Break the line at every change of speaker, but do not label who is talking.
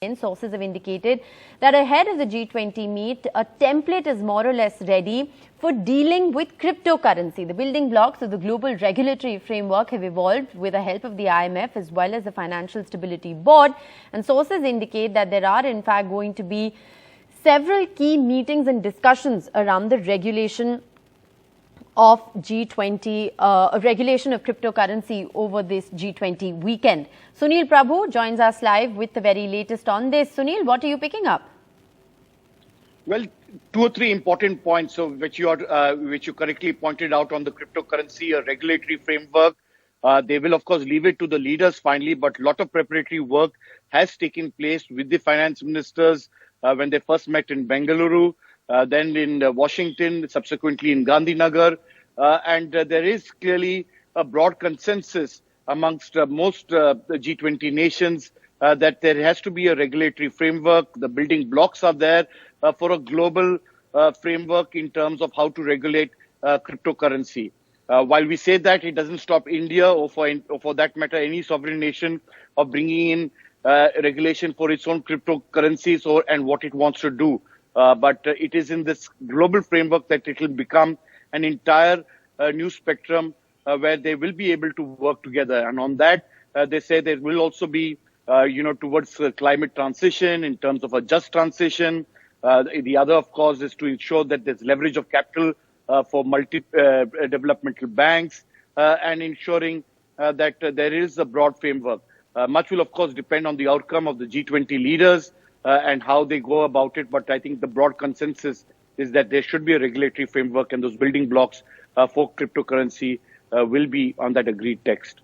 And sources have indicated that ahead of the G20 meet, a template is more or less ready for dealing with cryptocurrency. The building blocks of the global regulatory framework have evolved with the help of the IMF as well as the Financial Stability Board. And sources indicate that there are in fact going to be several key meetings and discussions around the regulation of G20, regulation of cryptocurrency over this G20 weekend. Sunil Prabhu joins us live with the very latest on this. Sunil, what are you picking up?
Well, two or three important points, which you correctly pointed out on the cryptocurrency, a regulatory framework. They will, of course, leave it to the leaders finally, but a lot of preparatory work has taken place with the finance ministers when they first met in Bengaluru, then in Washington, subsequently in Gandhinagar. And there is clearly a broad consensus amongst most G20 nations that there has to be a regulatory framework. The building blocks are there for a global framework in terms of how to regulate cryptocurrency. While we say that, it doesn't stop India or for that matter, any sovereign nation of bringing in regulation for its own cryptocurrencies and what it wants to do. But it is in this global framework that it will become an entire new spectrum where they will be able to work together. And on that, they say there will also be, towards climate transition in terms of a just transition. The other, of course, is to ensure that there's leverage of capital for developmental banks and ensuring that there is a broad framework. Much will, of course, depend on the outcome of the G20 leaders and how they go about it. But I think the broad consensus is that there should be a regulatory framework, and those building blocks for cryptocurrency will be on that agreed text.